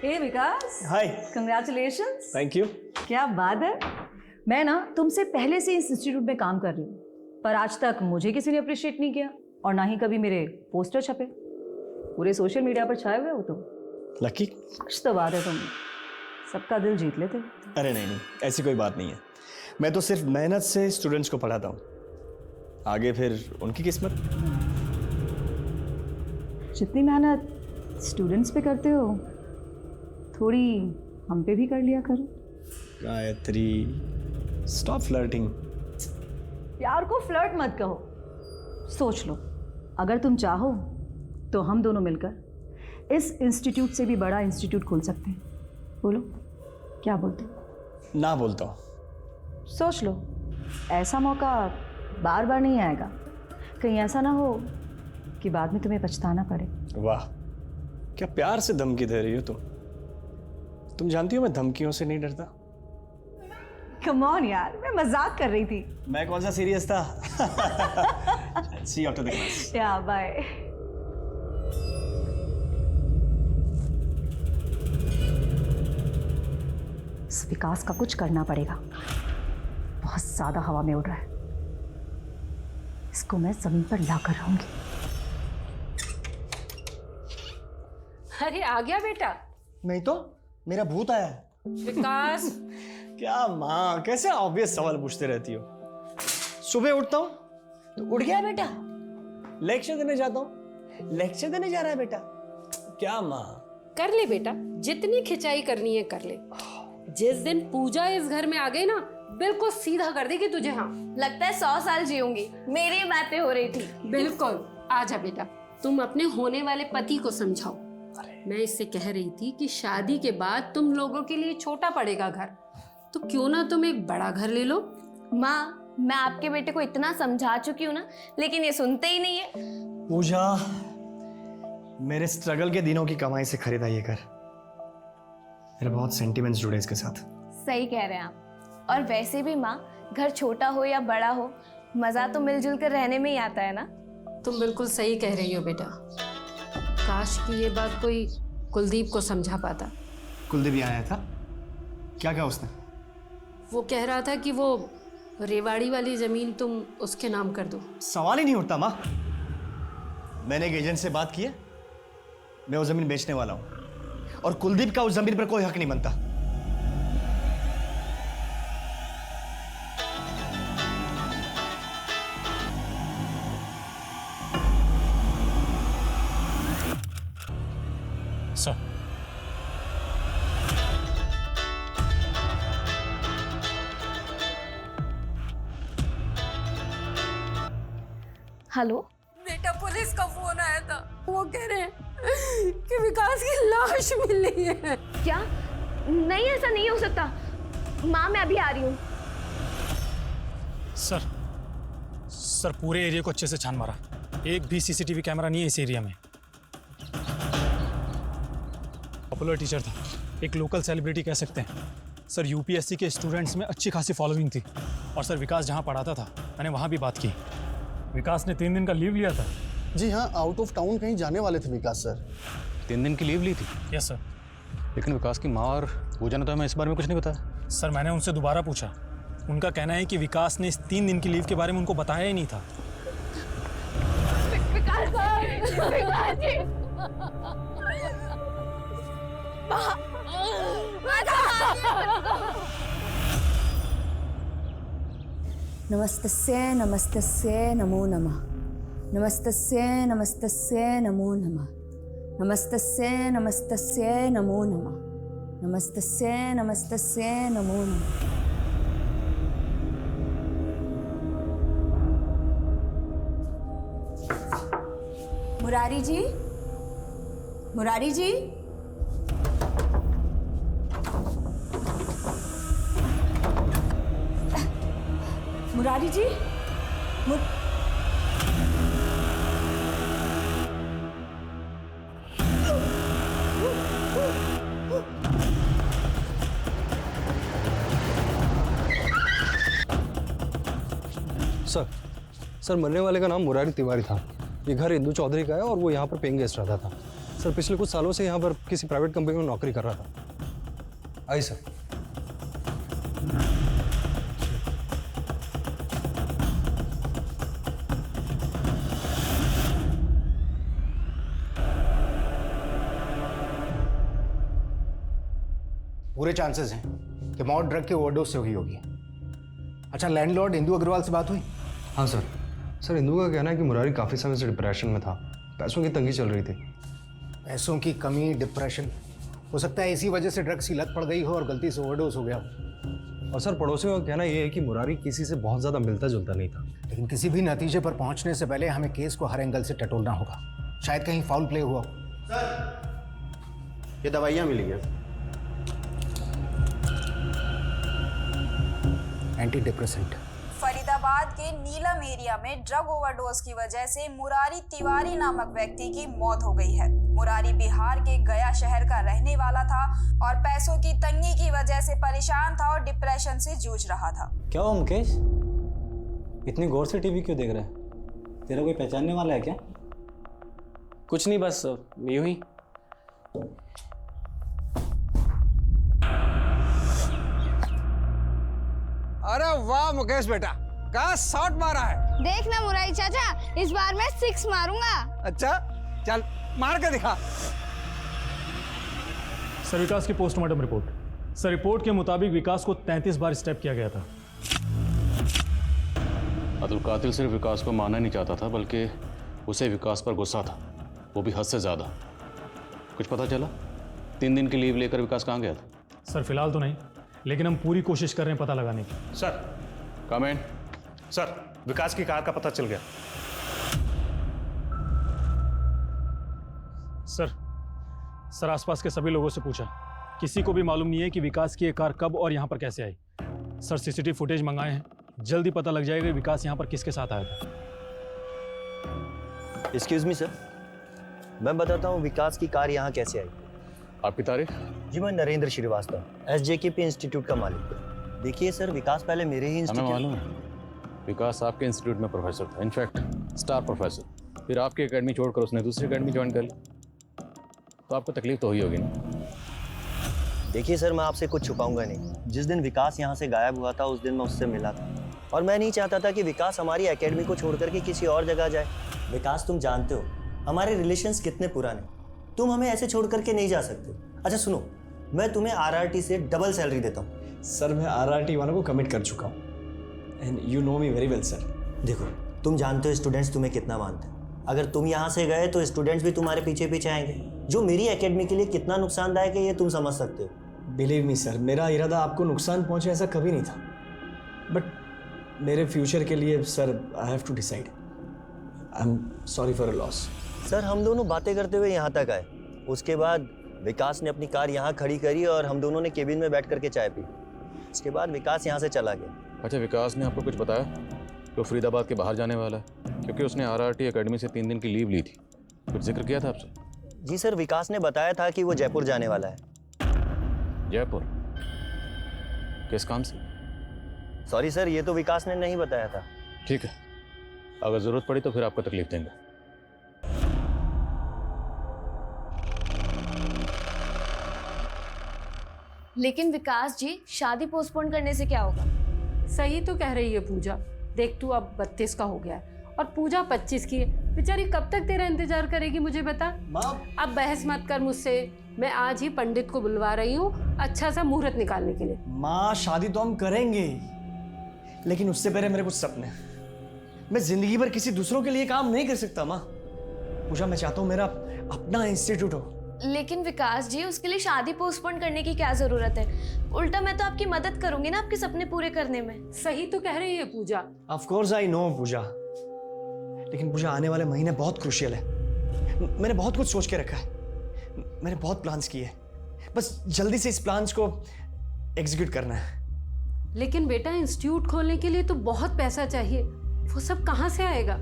Hey Vikas, hi. Congratulations. Thank you. क्या बात है। मैं ना तुमसे पहले से इस इंस्टीट्यूट में काम कर रही हूँ, पर आज तक मुझे किसी ने अप्रिशिएट नहीं किया और ना ही कभी मेरे पोस्टर छपे। पूरे सोशल मीडिया पर छाए हुए हो तुम। लकी। कुछ तो बात है, तुम सबका दिल जीत लेते हो। अरे नहीं, ऐसी कोई बात नहीं है। मैं तो सिर्फ मेहनत से स्टूडेंट्स को पढ़ाता हूँ, आगे फिर उनकी किस्मत। जितनी मेहनत स्टूडेंट्स पे करते हो, थोड़ी हम पे भी कर लिया करो। Gayatri, stop flirting. प्यार को फ्लर्ट मत कहो। सोच लो, अगर तुम चाहो तो हम दोनों मिलकर इस इंस्टीट्यूट से भी बड़ा इंस्टीट्यूट खोल सकते हैं। बोलो, क्या बोलते हो? ना बोलता हूँ। सोच लो, ऐसा मौका बार बार नहीं आएगा। कहीं ऐसा ना हो कि बाद में तुम्हें पछताना पड़े। वाह, क्या प्यार से धमकी दे रही हो तुम जानती हो मैं धमकियों से नहीं डरता। कम ऑन यार, मैं मजाक कर रही थी। मैं कौन सा सीरियस था। सी आफ्टर द क्लास। या बाय। इस विकास का कुछ करना पड़ेगा, बहुत ज्यादा हवा में उड़ रहा है। इसको मैं जमीन पर लाकर रहूंगी। अरे आ गया बेटा। नहीं तो मेरा भूत आया है। विकास। क्या माँ, कैसे ऑब्वियस सवाल पूछते रहती हो। सुबह उठता हूँ तो उठ गया बेटा, लेक्चर देने जाता हूँ, लेक्चर देने जा रहा है बेटा। क्या माँ। कर ले बेटा, जितनी खिंचाई करनी है कर ले। जिस दिन पूजा इस घर में आ गई ना, बिल्कुल सीधा कर देगी तुझे। हाँ, लगता है 100 साल जीऊंगी। मेरी बातें हो रही थी। बिल्कुल। आजा बेटा, तुम अपने होने वाले पति को समझाओ। मैं इससे कह रही थी कि शादी के बाद तुम लोगों के लिए छोटा पड़ेगा घर, तो क्यों ना तुम एक बड़ा घर ले लो। माँ, मैं आपके बेटे को इतना समझा चुकी हूँ ना, लेकिन ये सुनते ही नहीं है। पूजा, मेरे स्ट्रगल के दिनों की कमाई से खरीदा ये घर। मेरे बहुत सेंटिमेंट्स जुड़े इसके साथ। सही कह रहे हैं आप। और वैसे भी माँ, घर छोटा हो या बड़ा हो, मजा तो मिलजुल कर रहने में ही आता है ना। तुम बिल्कुल सही कह रही हो बेटा। काश कि ये बात कोई कुलदीप को समझा पाता। कुलदीप यहाँ आया था, क्या कहा उसने? वो कह रहा था कि वो रेवाड़ी वाली जमीन तुम उसके नाम कर दो। सवाल ही नहीं उठता माँ। मैंने एक एजेंट से बात की है, मैं वो जमीन बेचने वाला हूं और कुलदीप का उस जमीन पर कोई हक नहीं बनता। सर, हेलो बेटा, पुलिस का फोन आया था। वो कह रहे हैं कि विकास की लाश मिली है। क्या? नहीं, ऐसा नहीं हो सकता। माँ, मैं अभी आ रही हूँ। सर पूरे एरिया को अच्छे से छान मारा, एक भी सीसीटीवी कैमरा नहीं है इस एरिया में। पॉपुलर टीचर था, एक लोकल सेलिब्रिटी कह सकते हैं। सर, यूपीएससी के स्टूडेंट्स में अच्छी खासी फॉलोइंग थी। और सर, विकास जहाँ पढ़ाता था, मैंने वहाँ भी बात की। विकास ने 3 दिन का लीव लिया था। जी हाँ, आउट ऑफ टाउन कहीं जाने वाले थे विकास सर। 3 दिन की लीव ली थी? Yes sir. लेकिन विकास की माँ और पूजा ने तो हमें इस बारे में कुछ नहीं बताया। सर, मैंने उनसे दोबारा पूछा, उनका कहना है कि विकास ने इस 3 दिन की लीव के बारे में उनको बताया ही नहीं था। विकास जी। नमस्तस्ये नमस्तस्ये नमो नमः। नमस्तस्ये नमस्तस्ये नमो नमः। नमस्तस्ये नमस्तस्ये नमो नमः। नमस्तस्ये नमस्तस्ये नमो नमः। मुरारी जी, मुरारी जी, मुरारी जी, सर, मरने वाले का नाम मुरारी तिवारी था। ये घर इंदू चौधरी का है और वो यहाँ पर पेइंग गेस्ट रहता था। सर पिछले कुछ सालों से यहाँ पर किसी प्राइवेट कंपनी में नौकरी कर रहा था। आई सर। पूरे चांसेस हैं कि मौत ड्रग के ओवरडोज से हुई होगी। अच्छा, लैंडलॉर्ड इंदू अग्रवाल से बात हुई? हाँ सर। सर इंदू का कहना है कि मुरारी काफ़ी समय से डिप्रेशन में था, पैसों की तंगी चल रही थी। पैसों की कमी, डिप्रेशन, हो सकता है इसी वजह से ड्रग्स की लत पड़ गई हो और गलती से ओवरडोज हो गया हो। और सर पड़ोसियों का कहना यह है कि मुरारी किसी से बहुत ज़्यादा मिलता जुलता नहीं था। लेकिन किसी भी नतीजे पर पहुंचने से पहले हमें केस को हर एंगल से टटोलना होगा। शायद कहीं फाउल प्ले हुआ हो। ये दवाइयाँ मिली हैं। Anti depressant. फरीदाबाद के नीलम एरिया में ड्रग ओवरडोज की वजह से मुरारी तिवारी नामक व्यक्ति की मौत हो गई है। मुरारी बिहार के गया शहर का रहने वाला था और पैसों की तंगी की वजह से परेशान था और डिप्रेशन से जूझ रहा था। क्या हुआ मुकेश, इतनी गौर से टीवी क्यों देख रहा है? तेरा कोई पहचानने वाला है क्या? कुछ नहीं, बस यूं ही। अरे वाह मुकेश बेटा, क्या शॉट मारा है। देखना मुरारी चाचा, इस बार मैं 6 मारूंगा। अच्छा चल मार के दिखा। सर विकास की पोस्टमार्टम रिपोर्ट। सर रिपोर्ट के मुताबिक विकास को 33 बार स्टेप किया गया था। अतुल कातिल सिर्फ विकास को मारना नहीं चाहता था, बल्कि उसे विकास पर गुस्सा था, वो भी हद से ज़्यादा। कुछ पता चला 3 दिन की लीव लेकर विकास कहाँ गया था? सर फिलहाल तो नहीं, लेकिन हम पूरी कोशिश कर रहे हैं पता लगाने की। Sir comment. सर विकास की कार का पता चल गया। सर आसपास के सभी लोगों से पूछा, किसी को भी मालूम नहीं है कि विकास की ये कार कब और यहाँ पर कैसे आई। सर सीसीटीवी फुटेज मंगाए हैं, जल्दी पता लग जाएगा विकास यहाँ पर किसके साथ आया था। एक्सक्यूज मी सर, मैं बताता हूँ विकास की कार यहाँ कैसे आई। आपकी तारीफ? जी मैं नरेंद्र श्रीवास्तव, SJKP इंस्टीट्यूट का मालिक। देखिए सर, विकास पहले मेरे ही हमें मालूम है विकास आपके इंस्टीट्यूट में प्रोफेसर था, इनफैक्ट स्टार प्रोफेसर। फिर आपकी एकेडमी छोड़कर उसने दूसरी एकेडमी ज्वाइन कर ली, तो आपको तकलीफ तो हुई होगी ना? देखिए सर, मैं आपसे कुछ छुपाऊंगा नहीं। जिस दिन विकास यहाँ से गायब हुआ था उस दिन मैं उससे मिला था, और मैं नहीं चाहता था कि विकास हमारी एकेडमी को छोड़ करके किसी और जगह जाए। विकास, तुम जानते हो हमारे रिलेशंस कितने पुराने, तुम हमें ऐसे छोड़ करके नहीं जा सकते। अच्छा सुनो, मैं तुम्हें RRT से डबल सैलरी देता हूँ। सर मैं RRT वालों को कमिट कर चुका हूँ, and you know me very well sir. देखो, तुम जानते हो स्टूडेंट्स तुम्हें कितना मानते हैं। अगर तुम यहाँ से गए तो स्टूडेंट्स भी तुम्हारे पीछे पीछे आएंगे, जो मेरी एकेडमी के लिए कितना नुकसानदायक है ये तुम समझ सकते हो। बिलीव मी सर, मेरा इरादा आपको नुकसान पहुँचे ऐसा कभी नहीं था, बट मेरे फ्यूचर के लिए sir I have to decide. I am sorry for a loss. Sir हम दोनों बातें करते हुए यहाँ तक आए, उसके बाद विकास ने अपनी कार यहाँ खड़ी करी और हम दोनों ने केबिन में बैठ करके चाय पी। उसके बाद विकास यहाँ से चला गया। अच्छा, विकास ने आपको कुछ बताया कि वो फरीदाबाद के बाहर जाने वाला है? क्योंकि उसने RRT एकेडमी से 3 दिन की लीव ली थी। कुछ जिक्र किया था आपसे? जी सर, विकास ने बताया था कि वो जयपुर जाने वाला है। जयपुर? किस काम से? सॉरी सर, ये तो विकास ने नहीं बताया था। ठीक है, अगर ज़रूरत पड़ी तो फिर आपको तकलीफ देंगे। लेकिन विकास जी, शादी पोस्टपोन करने से क्या होगा? सही तो कह रही है पूजा। देख तू अब 32 का हो गया है और पूजा 25 की है। बेचारी कब तक तेरा इंतजार करेगी मुझे बता। अब बहस मत कर मुझसे, मैं आज ही पंडित को बुलवा रही हूँ अच्छा सा मुहूर्त निकालने के लिए। माँ शादी तो हम करेंगे, लेकिन उससे पहले मेरे कुछ सपने। मैं जिंदगी भर किसी दूसरों के लिए काम नहीं कर सकता माँ। पूजा, मैं चाहता हूँ मेरा अपना इंस्टीट्यूट हो। लेकिन विकास जी, उसके लिए शादी पोस्टपोन करने की क्या जरूरत है? उल्टा मैं तो आपकी मदद करूंगी ना आपके सपने पूरे करने में। सही तो कह रही है पूजा। ऑफ कोर्स आई नो पूजा, लेकिन पूजा आने वाले महीने बहुत क्रूशियल है। मैंने बहुत कुछ सोच के रखा है, मैंने बहुत प्लान्स किए, बस जल्दी से इस प्लान्स को एग्जीक्यूट करना है। लेकिन बेटा, इंस्टीट्यूट खोलने के लिए तो बहुत पैसा चाहिए, वो सब कहाँ से आएगा?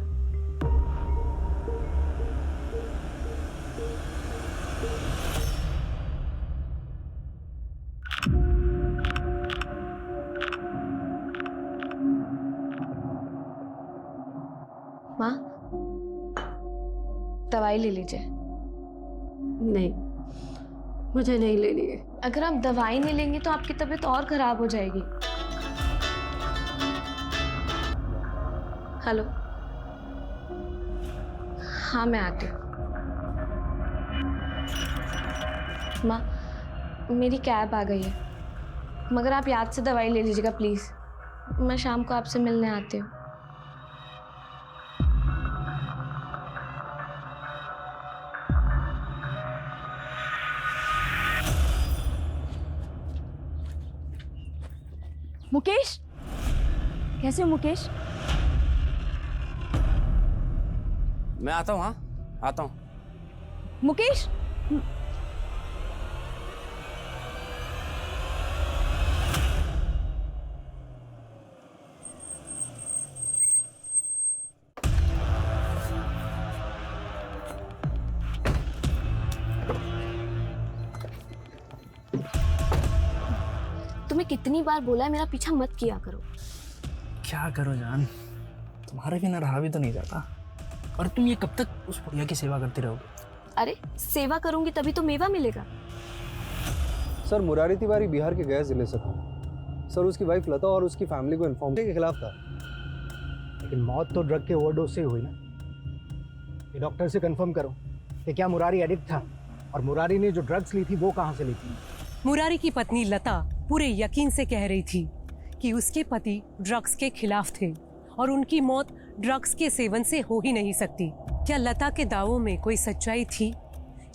माँ, दवाई ले लीजिए। नहीं, मुझे नहीं लेनी है। अगर आप दवाई नहीं लेंगे तो आपकी तबीयत और खराब हो जाएगी। हेलो, हाँ मैं आती हूँ। माँ, मेरी कैब आ गई है, मगर आप याद से दवाई ले लीजिएगा प्लीज़। मैं शाम को आपसे मिलने आती हूँ। मुकेश, कैसे हो मुकेश? मैं आता हूँ, हाँ आता हूँ। मुकेश, तुम्हें कितनी बार बोला है मेरा पीछा मत किया करो। क्या करो जान, तुम्हारे बिना रहा भी तो नहीं जाता। और तुम ये कब तक उस बुढ़िया की सेवा करती रहोगे? अरे सेवा करूंगी तभी तो मेवा मिलेगा। सर, मुरारी तिवारी बिहार के गया जिले से था। सर, उसकी वाइफ लता और उसकी फैमिली को इन्फॉर्म के खिलाफ था। लेकिन मौत तो ड्रग के ओवरडोज से ही हुई ना। ये डॉक्टर से कंफर्म करो कि क्या मुरारी एडिक्ट था, और मुरारी ने जो ड्रग्स ली थी वो कहाँ से ली थी। मुरारी की पत्नी लता पूरे यकीन से कह रही थी कि उसके पति ड्रग्स के खिलाफ थे और उनकी मौत ड्रग्स के सेवन से हो ही नहीं सकती। क्या लता के दावों में कोई सच्चाई थी?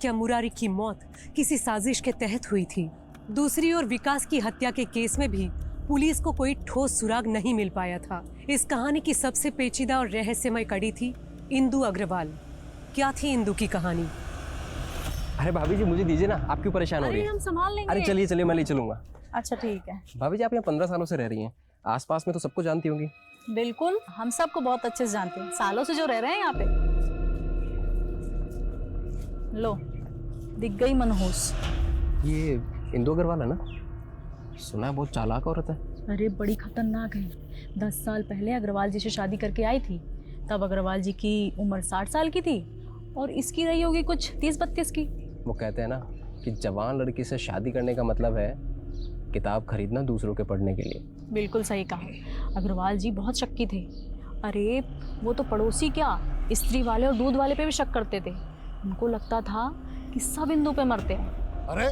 क्या मुरारी की मौत किसी साजिश के तहत हुई थी? दूसरी ओर विकास की हत्या के केस में भी पुलिस को कोई ठोस सुराग नहीं मिल पाया था। इस कहानी की सबसे पेचीदा और रहस्यमय कड़ी थी इंदु अग्रवाल। क्या थी इंदु की कहानी? अरे भाभी जी मुझे दीजिए ना, आप क्यों परेशान हो रही है? हम संभाल लेंगे। अरे चलिए चलिए, मैं ले चलूंगा। अच्छा ठीक है। भाभी जी आप यहाँ 15 सालों से रह रही हैं, आसपास में तो सबको जानती होंगी। बिल्कुल, हम सबको बहुत अच्छे से जानते हैं, सालों से जो रह रहे हैं यहाँ पे। लो, दिख गई मनहूस। ये इंदु अग्रवाल है ना? सुना है बहुत चालाक औरत है। अरे बड़ी खतरनाक है। 10 साल पहले अग्रवाल जी से शादी करके आई थी, तब अग्रवाल जी की उम्र 60 साल की थी और इसकी रही होगी कुछ 30-32 की। वो कहते हैं ना कि जवान लड़की से शादी करने का मतलब है किताब खरीदना दूसरों के पढ़ने के लिए। बिल्कुल सही कहा। अग्रवाल जी बहुत शक्की थे। अरे वो तो पड़ोसी क्या, स्त्री वाले और दूध वाले पे भी शक करते थे। उनको लगता था कि सब इंदु पे मरते हैं। अरे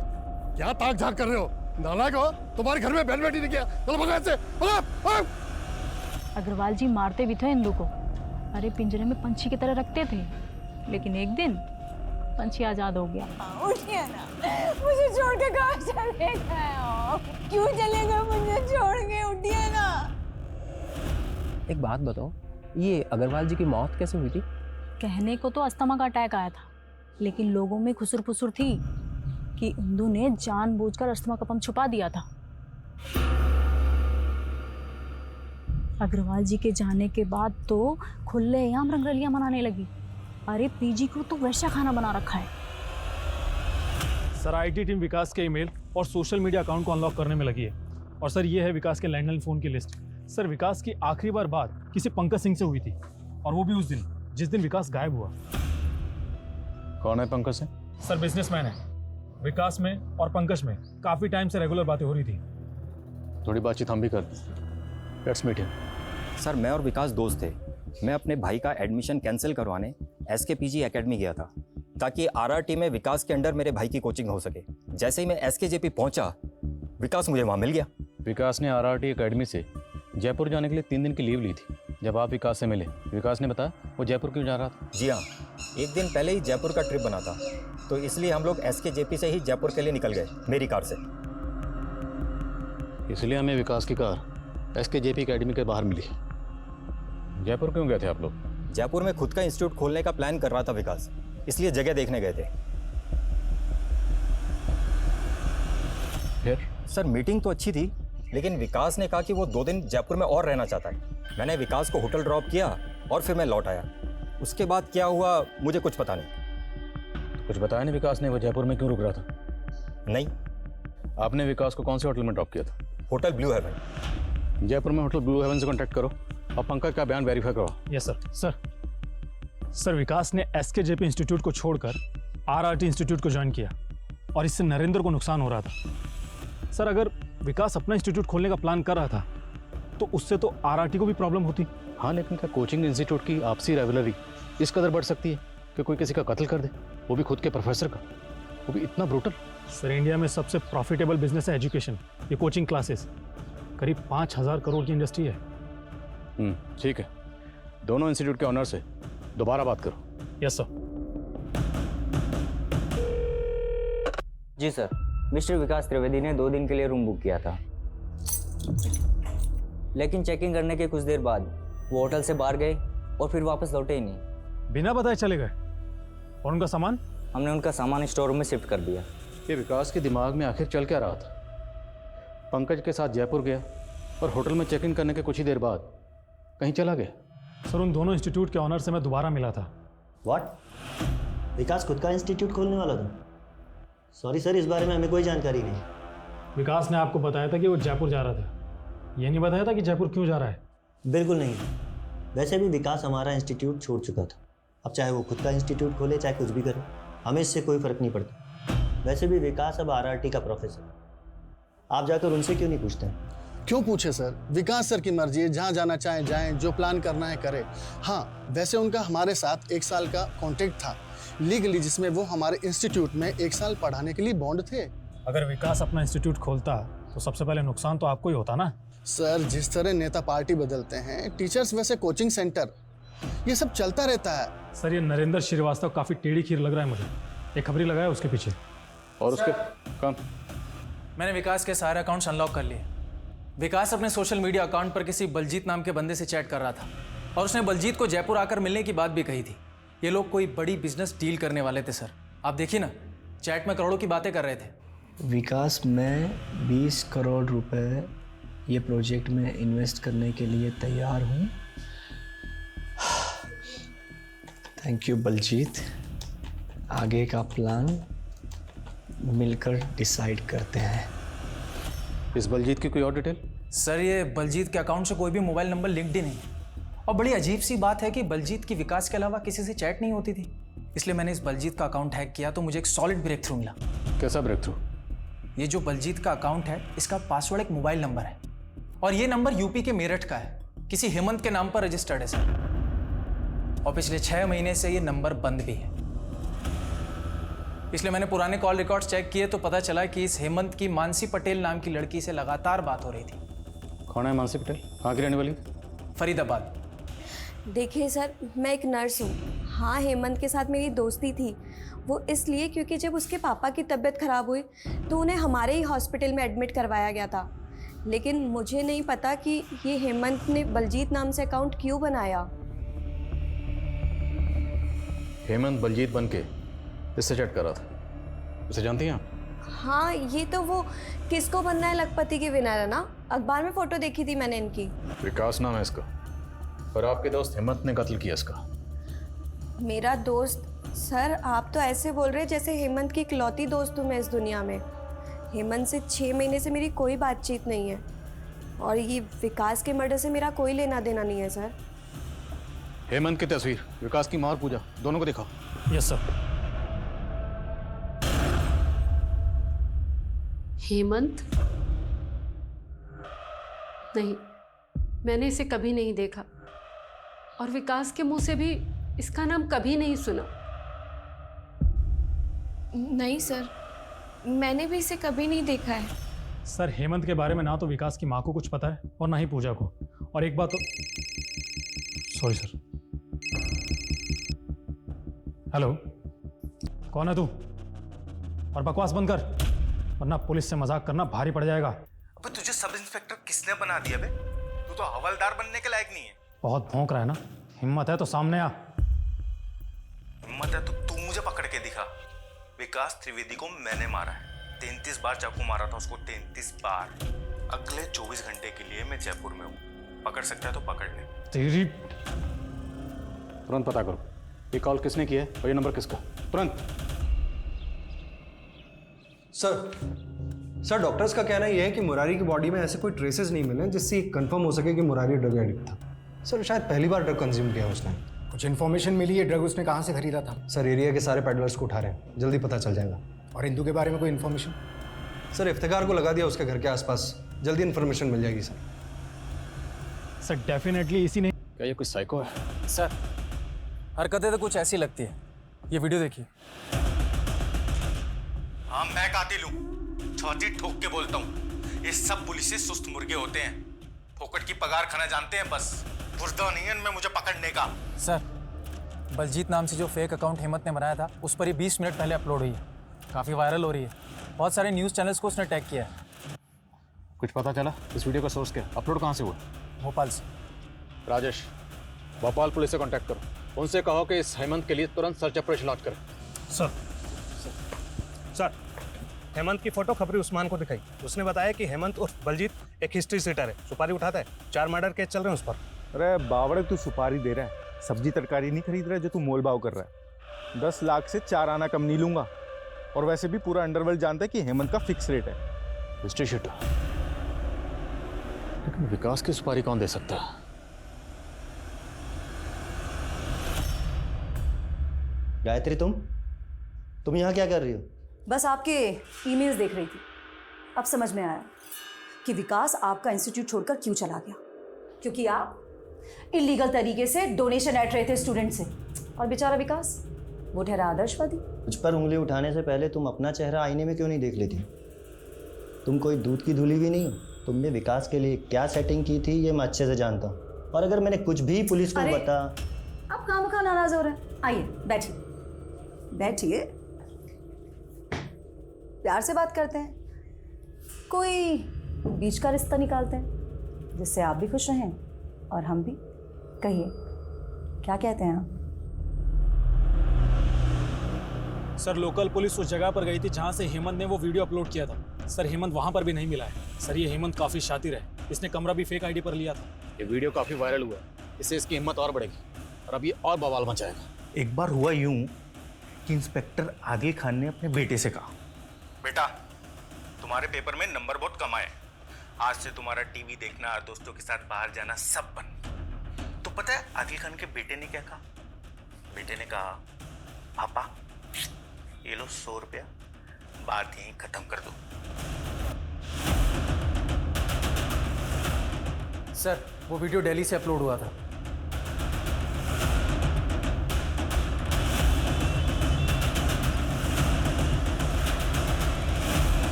क्या ताक झाक कर रहे हो? नालायक हो, तुम्हारे घर में बैठ बैठी नहीं किया। चलो भगा से, भगा। अग्रवाल जी मारते भी थे इंदु को। अरे पिंजरे में पंछी की तरह रखते थे, लेकिन एक दिन पंछी आजाद हो गया। उठिए ना, मुझे छोड़ के कहाँ चले गए हो? क्यों चले गए मुझे छोड़ के? उठिए ना। एक बात बताओ, ये अग्रवाल जी की मौत कैसे हुई थी? कहने को तो अस्थमा का अटैक आया था, लेकिन लोगों में खुसर फुसर थी कि इंदु ने जानबूझकर अस्थमा का पंप छुपा दिया था। अग्रवाल जी के जाने के बाद तो खुलेआम रंगरलियां मनाने लगी। अरे पीजी को तो वैसा खाना बना रखा है। सर, आईटी टीम विकास के ईमेल और सोशल मीडिया अकाउंट को अनलॉक करने में लगी है। और सर, ये है विकास के लैंडलाइन फ़ोन की लिस्ट। सर, विकास की आखिरी बार बात किसी पंकज सिंह से हुई थी, और वो भी उस दिन जिस दिन विकास गायब हुआ। कौन है पंकज सिंह? सर, बिजनेसमैन है। विकास में और पंकज में काफ़ी टाइम से रेगुलर बातें हो रही थी। थोड़ी बातचीत हम भी कर दें। Let's meet him. सर, मैं और विकास दोस्त थे। मैं अपने भाई का एडमिशन कैंसिल करवाने SKPG एकेडमी गया था, ताकि RRT में विकास के अंडर मेरे भाई की कोचिंग हो सके। जैसे ही मैं SKJP पहुंचा, विकास मुझे वहां मिल गया। विकास ने RRT एकेडमी से जयपुर जाने के लिए 3 दिन की लीव ली थी। जब आप विकास से मिले, विकास ने बताया वो जयपुर क्यों जा रहा था? जी हाँ, एक दिन पहले ही जयपुर का ट्रिप बना था, तो इसलिए हम लोग SKJP से ही जयपुर के लिए निकल गए, मेरी कार से। इसलिए हमें विकास की कार SKJP एकेडमी के बाहर मिली। जयपुर क्यों गए थे आप लोग? जयपुर में खुद का इंस्टीट्यूट खोलने का प्लान कर रहा था विकास, इसलिए जगह देखने गए थे। फिर? सर, मीटिंग तो अच्छी थी, लेकिन विकास ने कहा कि वो 2 दिन जयपुर में और रहना चाहता है। मैंने विकास को होटल ड्रॉप किया और फिर मैं लौट आया। उसके बाद क्या हुआ मुझे कुछ पता नहीं। कुछ बताया नहीं विकास ने वो जयपुर में क्यों रुक रहा था? नहीं। आपने विकास को कौन से होटल में ड्रॉप किया था? Hotel Blue Haven. जयपुर में होटल ब्लू हेवन से कॉन्टैक्ट करो और पंकज का बयान वेरीफाई करो। Yes sir. सर, विकास ने SKJP इंस्टीट्यूट को छोड़कर आरआरटी इंस्टीट्यूट को ज्वाइन किया और इससे नरेंद्र को नुकसान हो रहा था। सर अगर विकास अपना इंस्टीट्यूट खोलने का प्लान कर रहा था तो उससे तो आरआरटी को भी प्रॉब्लम होती। हाँ, लेकिन क्या कोचिंग इंस्टीट्यूट की आपसी राइवलरी इस कदर बढ़ सकती है कि कोई किसी का कत्ल कर दे, वो भी खुद के प्रोफेसर का, वो भी इतना ब्रूटल? सर इंडिया में सबसे प्रॉफिटेबल बिजनेस है एजुकेशन, ये कोचिंग क्लासेस। करीब 5,000 करोड़ की इंडस्ट्री है। ठीक है, दोनों इंस्टीट्यूट के ऑनर से दोबारा बात करो। Yes sir. जी सर, मिस्टर विकास त्रिवेदी ने 2 दिन के लिए रूम बुक किया था, लेकिन चेकिंग करने के कुछ देर बाद वो होटल से बाहर गए और फिर वापस लौटे ही नहीं। बिना बताए चले गए? और उनका सामान? हमने उनका सामान स्टोर रूम में शिफ्ट कर दिया। ये विकास के दिमाग में आखिर चल क्या रहा था? पंकज के साथ जयपुर गया और होटल में चेक इन करने के कुछ ही देर बाद कहीं चला गया। सर उन दोनों इंस्टीट्यूट के ऑनर से मैं दोबारा मिला था। व्हाट? विकास खुद का इंस्टीट्यूट खोलने वाला था? सॉरी सर, इस बारे में हमें कोई जानकारी नहीं। विकास ने आपको बताया था कि वो जयपुर जा रहा था, ये नहीं बताया था कि जयपुर क्यों जा रहा है? बिल्कुल नहीं। वैसे भी विकास हमारा इंस्टीट्यूट छोड़ चुका था। अब चाहे वो खुद का इंस्टीट्यूट खोले चाहे कुछ भी करे, हमें इससे कोई फ़र्क नहीं पड़ता। वैसे भी विकास अब आरआरटी का प्रोफेसर, आप जाकर उनसे क्यों नहीं पूछते? क्यों पूछे सर, विकास सर की मर्जी है, जहाँ जाना चाहें जाएं, जो प्लान करना है करें। हाँ, वैसे उनका हमारे साथ 1 साल का कॉन्ट्रैक्ट था लीगली, जिसमें वो हमारे इंस्टीट्यूट में 1 साल पढ़ाने के लिए बॉन्ड थे। अगर विकास अपना इंस्टीट्यूट खोलता तो सबसे पहले नुकसान तो आपको ही होता ना। सर, जिस तरह नेता पार्टी बदलते हैं, टीचर्स वैसे कोचिंग सेंटर, ये सब चलता रहता है। सर ये नरेंद्र श्रीवास्तव काफ़ी टेढ़ी खीर लग रहा है मुझे, एक खबरी लगाया उसके पीछे। और उसके काम? मैंने विकास के सारे अकाउंट्स अनलॉक कर लिए। विकास अपने सोशल मीडिया अकाउंट पर किसी बलजीत नाम के बंदे से चैट कर रहा था और उसने बलजीत को जयपुर आकर मिलने की बात भी कही थी। ये लोग कोई बड़ी बिजनेस डील करने वाले थे सर। आप देखिए ना, चैट में करोड़ों की बातें कर रहे थे। विकास, मैं 20 करोड़ रुपए ये प्रोजेक्ट में इन्वेस्ट करने के लिए तैयार हूँ। Thank you Baljeet. आगे का प्लान मिलकर डिसाइड करते हैं। इस बलजीत की कोई और डिटेल? सर ये बलजीत के अकाउंट से कोई भी मोबाइल नंबर लिंक्ड ही नहीं है। और बड़ी अजीब सी बात है कि बलजीत की विकास के अलावा किसी से चैट नहीं होती थी। इसलिए मैंने इस बलजीत का अकाउंट हैक किया तो मुझे एक सॉलिड ब्रेक थ्रू मिला। कैसा ब्रेक थ्रू? ये जो बलजीत का अकाउंट है, इसका पासवर्ड एक मोबाइल नंबर है और ये नंबर यूपी के मेरठ का है, किसी हेमंत के नाम पर रजिस्टर्ड है सर। और पिछले 6 महीने से ये नंबर बंद भी है। इसलिए मैंने पुराने कॉल रिकॉर्ड्स चेक किए तो पता चला कि इस हेमंत की मानसी पटेल नाम की लड़की से लगातार बात हो रही थी। कौन है मानसी पटेल? कहाँ की रहने वाली? फरीदाबाद। देखिए सर, मैं एक नर्स हूँ। हाँ, हेमंत के साथ मेरी दोस्ती थी, वो इसलिए क्योंकि जब उसके पापा की तबीयत ख़राब हुई तो उन्हें हमारे ही हॉस्पिटल में एडमिट करवाया गया था। लेकिन मुझे नहीं पता कि ये हेमंत ने बलजीत नाम से अकाउंट क्यों बनाया। हेमंत बलजीत बन के इससे चैट कर रहा था, उसे जानती हैं आप? हाँ, ये तो वो किसको बनना है लखपति की विनर है ना, अखबार में फ़ोटो देखी थी मैंने इनकी। विकास नाम है इसका और आपके दोस्त हेमंत ने कत्ल किया इसका। मेरा दोस्त? सर आप तो ऐसे बोल रहे जैसे हेमंत की इकलौती दोस्त हूँ मैं इस दुनिया में। हेमंत से 6 महीने से मेरी कोई बातचीत नहीं है और ये विकास के मर्डर से मेरा कोई लेना देना नहीं है सर। हेमंत की तस्वीर, विकास की मां और पूजा, दोनों को दिखाओ। Yes sir. हेमंत? नहीं, मैंने इसे कभी नहीं देखा और विकास के मुंह से भी इसका नाम कभी नहीं सुना। नहीं सर, मैंने भी इसे कभी नहीं देखा है। सर हेमंत के बारे में ना तो विकास की माँ को कुछ पता है और ना ही पूजा को। और एक बात तो, सॉरी सर। हेलो, कौन है तू? और बकवास बंद कर वरना पुलिस से मजाक करना भारी पड़ जाएगा। अबे तुझे सब इंस्पेक्टर किसने बना दिया बे? तू तो हवलदार बनने के लायक नहीं है। बहुत भौंक रहा है ना, हिम्मत है तो सामने आ। हिम्मत है तो तू मुझे पकड़ के दिखा। विकास त्रिवेदी को मैंने मारा है, 33 बार चाकू मारा था उसको, 33 बार। अगले 24 घंटे के लिए मैं जयपुर में हूँ, पकड़ सकता है तो पकड़ ले। तेरी तुरंत पता करो ये कॉल किसने किया है और ये नंबर किसका, तुरंत। सर डॉक्टर्स का कहना यह है कि मुरारी की बॉडी में ऐसे कोई ट्रेसेस नहीं मिले जिससे कंफर्म हो सके कि मुरारी ड्रग एडिक्ट था। सर शायद पहली बार ड्रग कंज्यूम किया उसने। कुछ इन्फॉर्मेशन मिली है ड्रग उसने कहाँ से खरीदा था? सर एरिया के सारे पेडलर्स को उठा रहे हैं, जल्दी पता चल जाएगा। और इंदू के बारे में कोई इन्फॉर्मेशन? सर इफ्तिकार को लगा दिया उसके घर के आसपास, जल्दी इन्फॉर्मेशन मिल जाएगी सर। सर डेफिनेटली इसी ने। क्या ये कोई साइको है? सर हरकतें तो कुछ ऐसी लगती है। ये वीडियो देखिए। हाँ मैं कातिल हूँ, छाती ठोक के बोलता हूँ। ये सब पुलिस से सुस्त मुर्गे होते हैं, फोकट की पगार खाना जानते हैं, बस बुर्दा नहीं है इनमें मुझे पकड़ने का। सर बलजीत नाम से जो फेक अकाउंट हेमंत ने बनाया था उस पर ये 20 मिनट पहले अपलोड हुई है, काफ़ी वायरल हो रही है। बहुत सारे न्यूज़ चैनल्स को उसने टैग किया है। कुछ पता चला इस वीडियो का सोर्स क्या? अपलोड कहाँ से हुआ? भोपाल से। राजेश, भोपाल पुलिस से कांटेक्ट करो, उनसे कहो कि इस हेमंत के लिए तुरंत सर्च ऑपरेशन लॉन्च करें। सर हेमंत की फोटो खबरी उस्मान को दिखाई। उसने बताया कि हेमंत उर्फ बलजीत एक हिस्ट्री सीटर है, सुपारी उठाता है, 4 मर्डर केस चल रहे हैं उस पर। अरे बावड़े, तू सुपारी दे रहा है, सब्जी तरकारी नहीं खरीद रहा है जो तू मोल भाव कर रहा है। 10 लाख से 4 आना कम नहीं लूंगा। और वैसे भी पूरा अंडरवर्ल्ड जानता है कि हेमंत का फिक्स रेट है। हिस्ट्री शीटर, लेकिन विकास की सुपारी कौन दे सकता है? गायत्री, तुम यहाँ क्या कर रही हो? बस आपके ईमेल्स देख रही थी। अब समझ में आया कि विकास आपका इंस्टीट्यूट छोड़कर क्यों चला गया। क्योंकि आप इलीगल तरीके से डोनेशन ऐंठ रहे थे स्टूडेंट से, और बेचारा विकास वो ठहरा आदर्शवादी। मुझ पर उंगली उठाने से पहले तुम अपना चेहरा आईने में क्यों नहीं देख लेती? तुम कोई दूध की धुली भी नहीं हो। तुमने विकास के लिए क्या सेटिंग की थी ये मैं अच्छे से जानता हूँ, और अगर मैंने कुछ भी पुलिस को बता। आप खामखा नाराज हो रहे हैं। आइए बैठिए बैठिए, प्यार से बात करते हैं, कोई बीच का रिश्ता निकालते हैं जिससे आप भी खुश रहें और हम भी। कहिए क्या कहते हैं आप? सर लोकल पुलिस उस जगह पर गई थी जहां से हेमंत ने वो वीडियो अपलोड किया था। सर हेमंत वहां पर भी नहीं मिला है। सर ये हेमंत काफी शातिर है, इसने कमरा भी फेक आईडी पर लिया था। ये वीडियो काफी वायरल हुआ है, इससे इसकी हिम्मत और बढ़ेगी और अब ये और बवाल मचाएगा। एक बार हुआ यूं कि इंस्पेक्टर आदिल खान ने अपने बेटे से कहा, बेटा तुम्हारे पेपर में नंबर बहुत कम आए, आज से तुम्हारा टीवी देखना और दोस्तों के साथ बाहर जाना सब बंद। तो पता है आदिल खान के बेटे ने क्या कहा? बेटे ने कहा, पापा ये लो 100 रुपया, बात यहीं खत्म कर दो। सर वो वीडियो दिल्ली से अपलोड हुआ था।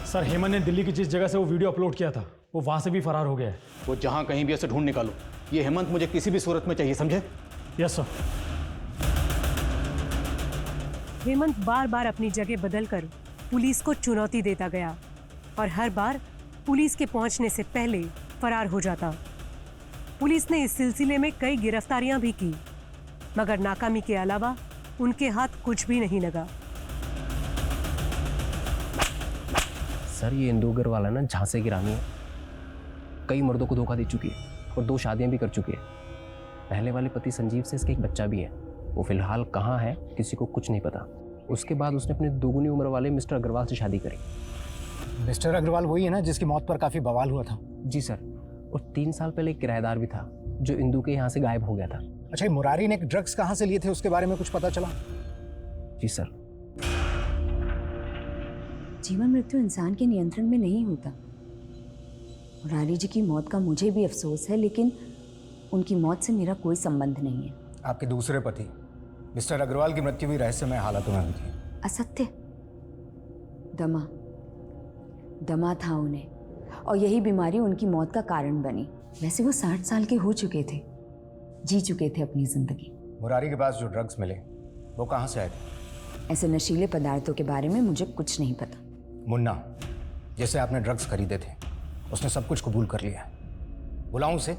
सर हेमंत ने दिल्ली की जिस जगह से वो वीडियो अपलोड किया था वो वहां से भी फरार हो गया है। वो जहां कहीं भी ऐसे ढूंढ निकालो, ये हेमंत मुझे किसी भी सूरत में चाहिए, समझे? Yes sir. हेमंत बार बार अपनी जगह बदलकर पुलिस को चुनौती देता गया और हर बार पुलिस के पहुंचने से पहले फरार हो जाता। पुलिस ने इस सिलसिले में कई गिरफ्तारियां भी की, मगर नाकामी के अलावा उनके हाथ कुछ भी नहीं लगा। सर ये इंदू अग्रवाल है ना, झांसे की रानी है, कई मर्दों को धोखा दे चुकी है और 2 शादियां भी कर चुकी है। पहले वाले पति संजीव से इसका एक बच्चा भी है, वो फिलहाल कहाँ है किसी को कुछ नहीं पता। उसके बाद उसने अपने दोगुनी उम्र वाले मिस्टर अग्रवाल से शादी करी। मिस्टर अग्रवाल वही है ना जिसकी मौत पर काफ़ी बवाल हुआ था? जी सर, और 3 साल पहले एक किराएदार भी था जो इंदू के यहाँ से गायब हो गया था। अच्छा, मुरारी ने ड्रग्स कहाँ से लिए थे उसके बारे में कुछ पता चला? जी सर। जीवन मृत्यु इंसान के नियंत्रण में नहीं होता। मुरारी जी की मौत का मुझे भी अफसोस है, लेकिन उनकी मौत से मेरा कोई संबंध नहीं है। आपके दूसरे पति मिस्टर अग्रवाल की मृत्यु भी रहस्यमय हालातों में हुई थी। असत्य। दमा था उन्हें, और यही बीमारी उनकी मौत का कारण बनी। वैसे वो 60 साल के हो चुके थे, जी चुके थे अपनी जिंदगी। मुरारी के पास जो ड्रग्स मिले वो कहाँ से आए थे? ऐसे नशीले पदार्थों के बारे में मुझे कुछ नहीं पता। मुन्ना, जैसे आपने ड्रग्स खरीदे थे, उसने सब कुछ कबूल कर लिया। बुलाऊं उसे?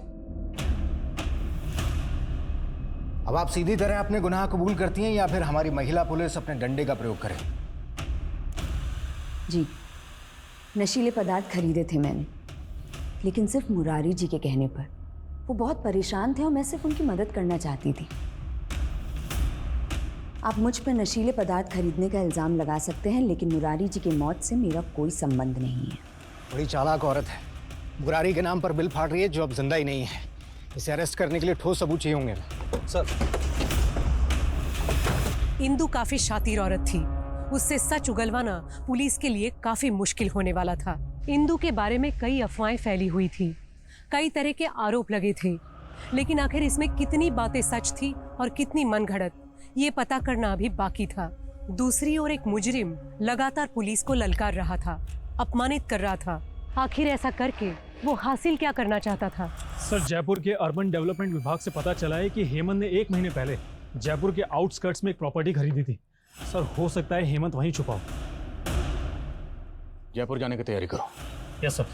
अब आप सीधी तरह अपने गुनाह कबूल करती हैं या फिर हमारी महिला पुलिस अपने डंडे का प्रयोग करे? जी, नशीले पदार्थ खरीदे थे मैंने, लेकिन सिर्फ मुरारी जी के कहने पर। वो बहुत परेशान थे और मैं सिर्फ उनकी मदद करना चाहती थी। आप मुझ पर नशीले पदार्थ खरीदने का इल्ज़ाम लगा सकते हैं, लेकिन मुरारी जी की मौत से मेरा कोई संबंध नहीं है। बड़ी चालाक औरत है। मुरारी के नाम पर बिल फाड़ रही है जो अब जिंदा ही नहीं है। इसे अरेस्ट करने के लिए ठोस सबूत चाहिए होंगे सर। इंदु काफी शातिर औरत थी, उससे सच उगलवाना पुलिस के लिए काफी मुश्किल होने वाला था। इंदु के बारे में कई अफवाहें फैली हुई थी, कई तरह के आरोप लगे थे, लेकिन आखिर इसमें कितनी बातें सच थी और कितनी मनगढ़ंत, ये पता करना अभी बाकी था। दूसरी ओर एक मुजरिम लगातार पुलिस को ललकार रहा था, अपमानित कर रहा था। आखिर ऐसा करके वो हासिल क्या करना चाहता था? सर, जयपुर के अर्बन डेवलपमेंट विभाग से पता चला है कि हेमंत ने 1 महीने पहले जयपुर के आउटस्कर्ट्स में एक प्रॉपर्टी खरीदी थी। सर, हो सकता है हेमंत वहीं छुपा हो। जयपुर जाने की तैयारी करो। Yes sir.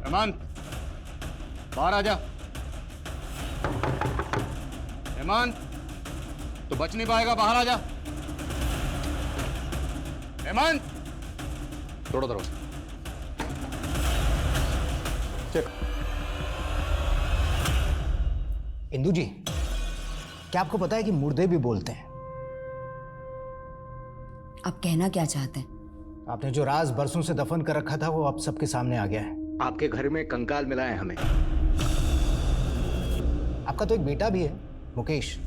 हेमंत, बाहर आ जा। हेमंत, तो बच नहीं पाएगा, बाहर आ जा। हेमंत, तोड़ो दरवाजा। इंदु जी, क्या आपको पता है कि मुर्दे भी बोलते हैं? आप कहना क्या चाहते हैं? आपने जो राज बरसों से दफन कर रखा था वो अब सबके सामने आ गया है। आपके घर में कंकाल मिला है हमें। आपका तो एक बेटा भी है, मुकेश।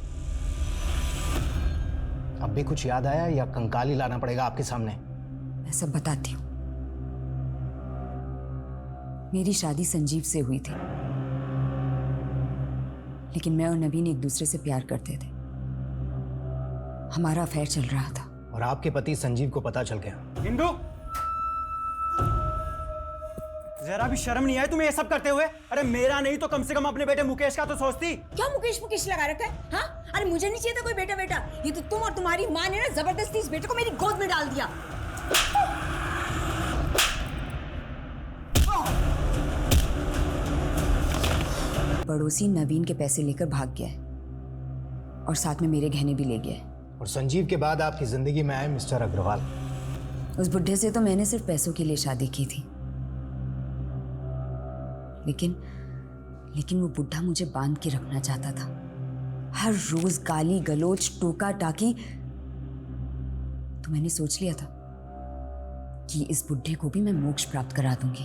अब भी कुछ याद आया या कंकाल ही लाना पड़ेगा आपके सामने? मैं सब बताती हूँ। मेरी शादी संजीव से हुई थी, लेकिन मैं और नवीन एक दूसरे से प्यार करते थे। हमारा अफेयर चल रहा था और आपके पति संजीव को पता चल गया। इंदु, जरा भी शर्म नहीं आई तुम्हें ये सब करते हुए? अरे मेरा नहीं तो कम से कम अपने बेटे मुकेश का तो सोचती। क्या मुकेश लगा रखा है? हाँ, अरे मुझे नहीं चाहिए था कोई बेटा। ये तो तुम और तुम्हारी माँ ने ना जबरदस्ती इस बेटे को मेरी गोद में डाल दिया। पड़ोसी नवीन के पैसे लेकर भाग गया है और साथ में मेरे गहने भी ले गया है। और संजीव के बाद आपकी जिंदगी में आए मिस्टर अग्रवाल। उस बुढ़े से तो मैंने सिर्फ पैसों के लिए शादी की थी, लेकिन वो बुढ़ा मुझे बांध के रखना चाहता था। हर रोज गाली गलोच, टोका टाकी। तो मैंने सोच लिया था कि इस बुढ़े को भी मैं मोक्ष प्राप्त करा दूंगी।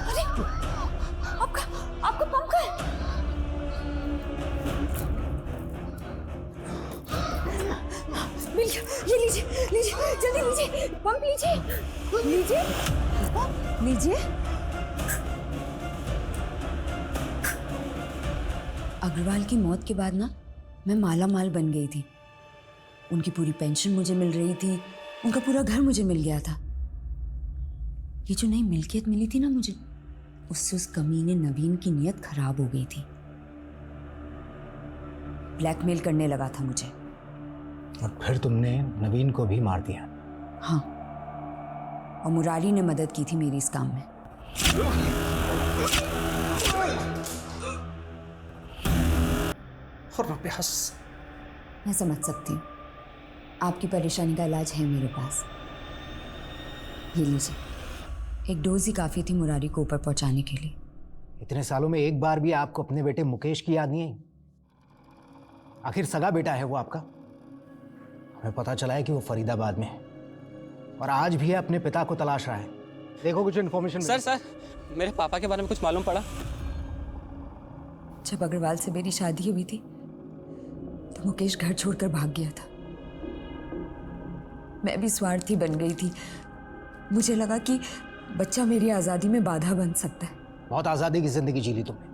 अरे आपका पंख है। मिल गया, ये लीजिए जल्दी लीजिए, पंप लीजिए। अग्रवाल की मौत के बाद ना मैं माला माल बन गई थी। उनकी पूरी पेंशन मुझे मिल रही थी, उनका पूरा घर मुझे मिल गया था। ये जो नई मिल्कियत मिली थी ना मुझे, उससे उस कमीने नवीन की नीयत खराब हो गई थी। ब्लैकमेल करने लगा था मुझे। और फिर तुमने नवीन को भी मार दिया? हाँ, और मुरारी ने मदद की थी मेरी इस काम में। और बेहस। मैं समझ सकती हूँ, आपकी परेशानी का इलाज है मेरे पास। ये लीजिए, एक डोज ही काफ़ी थी मुरारी को ऊपर पहुँचाने के लिए। इतने सालों में एक बार भी आपको अपने बेटे मुकेश की याद नहीं आई? आखिर सगा बेटा है वो आपका। हमें पता चला है कि वो फरीदाबाद में है और आज भी अपने पिता को तलाश रहा है। देखो कुछ इन्फॉर्मेशन। सर मेरे पापा के बारे में कुछ मालूम पड़ा? जब अग्रवाल से मेरी शादी हुई थी तो मुकेश घर छोड़कर भाग गया था। मैं भी स्वार्थी बन गई थी। मुझे लगा कि बच्चा मेरी आज़ादी में बाधा बन सकता है। बहुत आज़ादी की जिंदगी जी ली तुमने,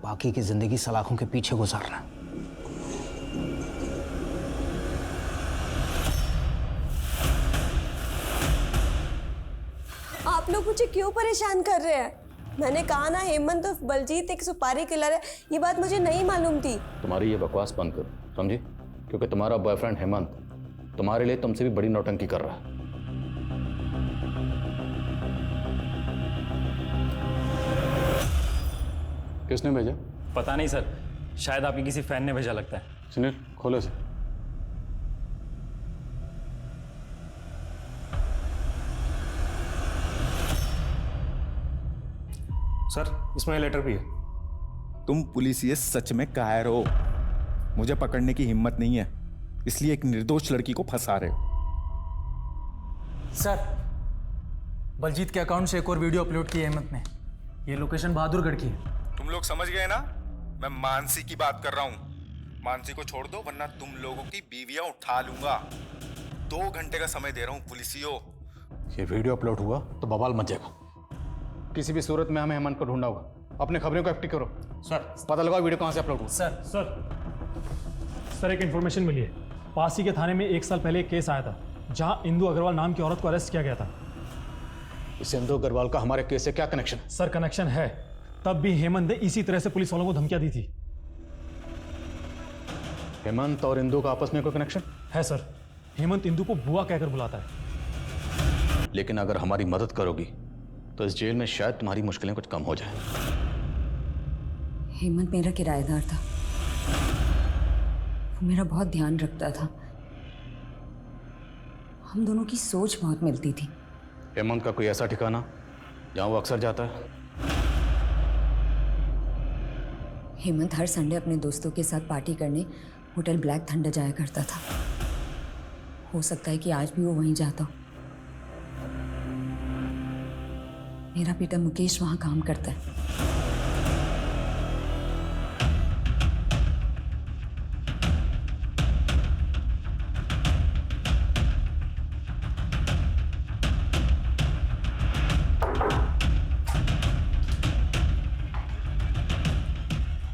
बाकी की जिंदगी सलाखों के पीछे गुजारना। आप लोग मुझे क्यों परेशान कर रहे हैं? मैंने कहा ना हेमंत और बलजीत एक सुपारी किलर है, ये बात मुझे नहीं मालूम थी। तुम्हारी ये बकवास बंद करो, समझी? क्योंकि तुम्हारा बॉयफ्रेंड हेमंत तुम्हारे लिए तुमसे भी बड़ी नौटंकी कर रहा है। किसने भेजा? पता नहीं सर, शायद आपके किसी फैन ने भेजा लगता है। सुनील, खोलो इसे। इसमें लेटर भी है। तुम पुलिस ये सच में कायर हो, मुझे पकड़ने की हिम्मत नहीं है, इसलिए एक निर्दोष लड़की को फंसा रहे हो। सर, बलजीत के अकाउंट से एक और वीडियो अपलोड की है हेमंत ने। ये लोकेशन बहादुरगढ़ की है। तुम लोग समझ गए ना, मैं मानसी की बात कर रहा हूँ। मानसी को छोड़ दो वरना तुम लोगों की बीवियां उठा लूंगा। 2 घंटे का समय दे रहा हूँ पुलिसियों। ये वीडियो अपलोड हुआ तो बवाल मच जाएगा। किसी भी सूरत में हमें हेमंत को ढूंढना होगा। अपने खबरों को एक्टिव करो। सर पता लगाओ वीडियो कहाँ से अपलोड हुआ। सर एक इन्फॉर्मेशन मिली है। पास ही के थाने में 1 साल पहले एक केस आया था जहां इंदु अग्रवाल नाम की औरत को अरेस्ट किया गया था। इस इंदु अग्रवाल का हमारे केस से क्या कनेक्शन? सर कनेक्शन है। तब भी हेमंत ने इसी तरह से पुलिस वालों को धमकियां दी थी। हेमंत और इंदु का आपस में कोई कनेक्शन है? सर हेमंत इंदु को बुआ कहकर बुलाता है। लेकिन अगर हमारी मदद करोगी तो इस जेल में शायद तुम्हारी मुश्किलें कुछ कम हो जाए। हेमंत मेरा किराएदार था, वो मेरा बहुत ध्यान रखता था, हम दोनों की सोच बहुत मिलती थी। हेमंत का कोई ऐसा ठिकाना जहां वो अक्सर जाता है? हेमंत हर संडे अपने दोस्तों के साथ पार्टी करने होटल ब्लैक थंडर जाया करता था। हो सकता है कि आज भी वो वहीं जाता हो। मेरा बेटा मुकेश वहां काम करता है।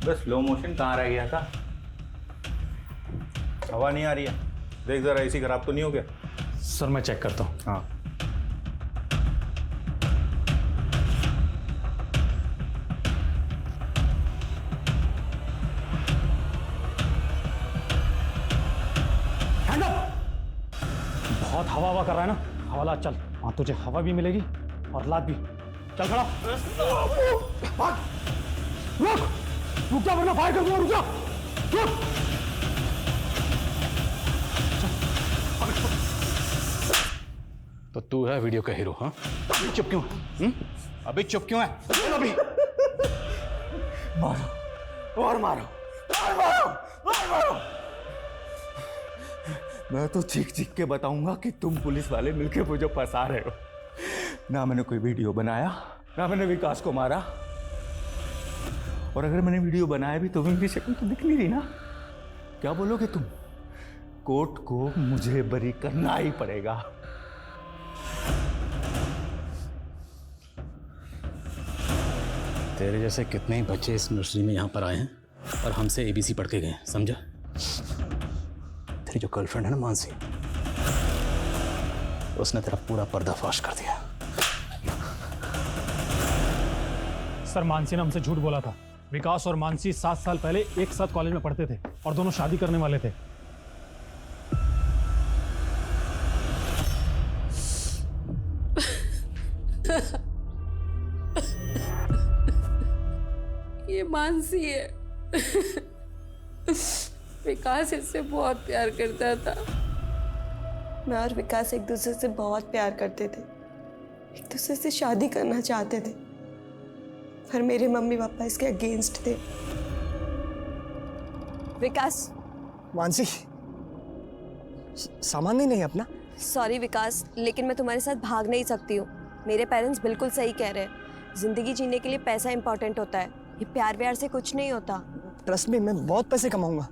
बस स्लो मोशन कहाँ रह गया था? हवा नहीं आ रही है, देख जरा एसी खराब तो नहीं हो गया? सर मैं चेक करता हूँ। हाँ बहुत हवा कर रहा है ना, हवालात चल, वहां तुझे हवा भी मिलेगी और लात भी। चल खड़ा, रुक जा वरना फायर कर दूंगा। रुक जा, रुक। तो तू है वीडियो का हीरो? हाँ, चुप क्यों है? अभी चुप क्यों है? अभी मारो और मारो और मारो और मारो। मैं तो चीख चीख के बताऊंगा कि तुम पुलिस वाले मिलके मुझे फंसा रहे हो। ना मैंने कोई वीडियो बनाया, ना मैंने विकास को मारा, और अगर मैंने वीडियो बनाया भी तो मेरी शक्ल तो दिख नहीं रही ना। क्या बोलोगे तुम? कोर्ट को मुझे बरी करना ही पड़ेगा। तेरे जैसे कितने ही बच्चे इस नर्सरी में यहाँ पर आए हैं और हमसे ABC पढ़ के गए, समझा? तेरी जो गर्लफ्रेंड है ना मानसी, उसने तेरा पूरा पर्दाफाश कर दिया। सर मानसी ने हमसे झूठ बोला था। विकास और मानसी 7 साल पहले एक साथ कॉलेज में पढ़ते थे और दोनों शादी करने वाले थे। ये मानसी है। विकास इससे बहुत प्यार करता था। मैं और विकास एक दूसरे से बहुत प्यार करते थे, एक दूसरे से शादी करना चाहते थे, पर मेरे मम्मी पापा इसके अगेंस्ट थे। विकास। मानसी, सामान नहीं अपना? सॉरी विकास, लेकिन मैं तुम्हारे साथ भाग नहीं सकती हूँ। मेरे पेरेंट्स बिल्कुल सही कह रहे हैं, जिंदगी जीने के लिए पैसा इंपॉर्टेंट होता है, ये प्यार व्यार से कुछ नहीं होता। ट्रस्ट मी, मैं बहुत पैसे कमाऊंगा,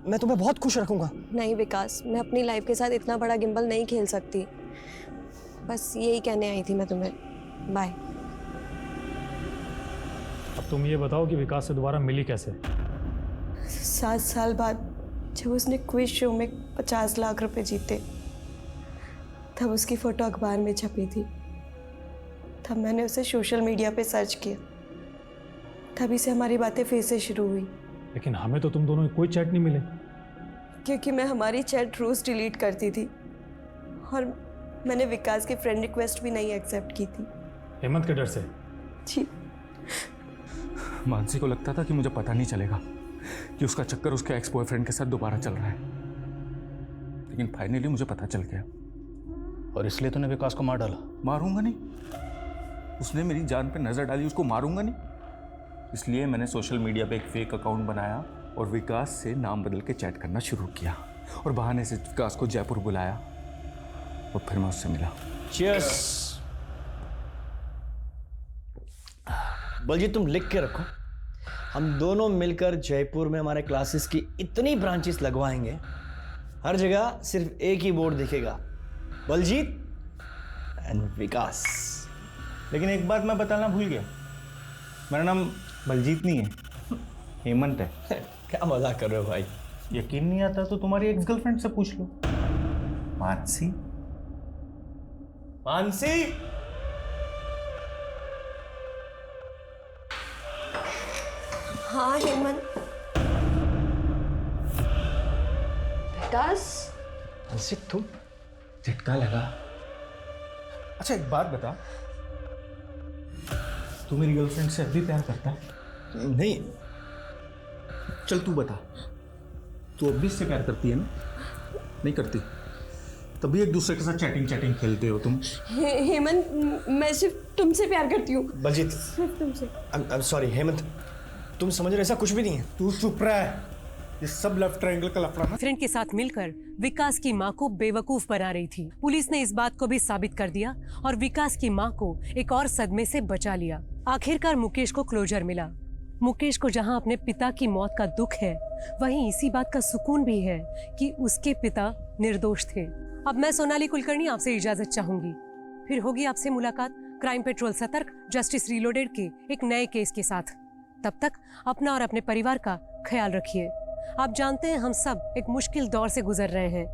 मैं तुम्हें बहुत खुश रखूंगा। नहीं विकास, मैं अपनी लाइफ के साथ इतना बड़ा गिम्बल नहीं खेल सकती। बस यही कहने आई थी मैं तुम्हें। बाय। अब तुम ये बताओ कि विकास से दोबारा मिली कैसे? 7 साल बाद जब उसने क्विज शो में 50 लाख रुपए जीते, तब उसकी फोटो अखबार में छपी थी। तब मैंने उसे सोशल मीडिया पे सर्च किया, तभी से हमारी बातें फिर से शुरू हुई। लेकिन हमें तो तुम दोनों की कोई चैट नहीं मिले। क्योंकि मैं हमारी चैट रोज डिलीट करती थी और मैंने विकास की फ्रेंड रिक्वेस्ट भी नहीं एक्सेप्ट की थी। हेमंत के डर से? जी। मानसी को लगता था कि मुझे पता नहीं चलेगा कि उसका चक्कर उसके एक्स बॉयफ्रेंड के साथ दोबारा चल रहा है, लेकिन फाइनली मुझे पता चल गया। और इसलिए तूने विकास को मार डाला? मारूंगा नहीं, उसने मेरी जान पे नजर डाली, उसको मारूंगा नहीं। इसलिए मैंने सोशल मीडिया पे एक फेक अकाउंट बनाया और विकास से नाम बदल के चैट करना शुरू किया और बहाने से विकास को जयपुर बुलाया और फिर मैं उससे मिला। चीयर्स। बलजीत तुम लिख के रखो, हम दोनों मिलकर जयपुर में हमारे क्लासेस की इतनी ब्रांचेस लगवाएंगे, हर जगह सिर्फ एक ही बोर्ड दिखेगा, बलजीत एंड विकास। लेकिन एक बात मैं बताना भूल गया, मेरा नाम बलजीत नहीं है, हेमंत है। क्या मजाक कर रहे हो भाई? यकीन नहीं आता तो तुम्हारी एक्स गर्लफ्रेंड से पूछ लो, मानसी। मानसी, हाँ हेमंत। विकास, मानसी तुम? झटका लगा। अच्छा एक बात बता, तू मेरी गर्लफ्रेंड से अभी प्यार करता है? नहीं। चल तू बता, तू अभी इससे प्यार करती है ना? नहीं करती? तभी एक दूसरे के साथ चैटिंग खेलते हो तुम। हेमंत, मैं सिर्फ तुमसे प्यार करती हूँ। बलजीत, सिर्फ तुमसे। आई एम सॉरी हेमंत, तुम समझ रहे, ऐसा कुछ भी नहीं है। तू चुप रहा है, ये सब लेफ्ट ट्रायंगल का लफड़ा ना। फ्रेंड के साथ मिलकर विकास की मां को बेवकूफ बना रही थी। पुलिस ने इस बात को भी साबित कर दिया और विकास की मां को एक और सदमे से बचा लिया। आखिरकार मुकेश को क्लोजर मिला। मुकेश को जहां अपने पिता की मौत का दुख है, वहीं इसी बात का सुकून भी है कि उसके पिता निर्दोष थे। अब मैं सोनाली कुलकर्णी आपसे इजाजत चाहूंगी, फिर होगी आपसे मुलाकात क्राइम पेट्रोल सतर्क जस्टिस रीलोडेड के एक नए केस के साथ। तब तक अपना और अपने परिवार का ख्याल रखिए। आप जानते हैं हम सब एक मुश्किल दौर से गुजर रहे हैं।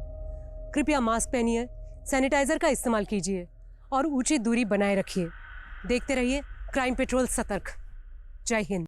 कृपया मास्क पहनिए, सैनिटाइजर का इस्तेमाल कीजिए और उचित दूरी बनाए रखिए। देखते रहिए क्राइम पेट्रोल सतर्क। जय हिंद।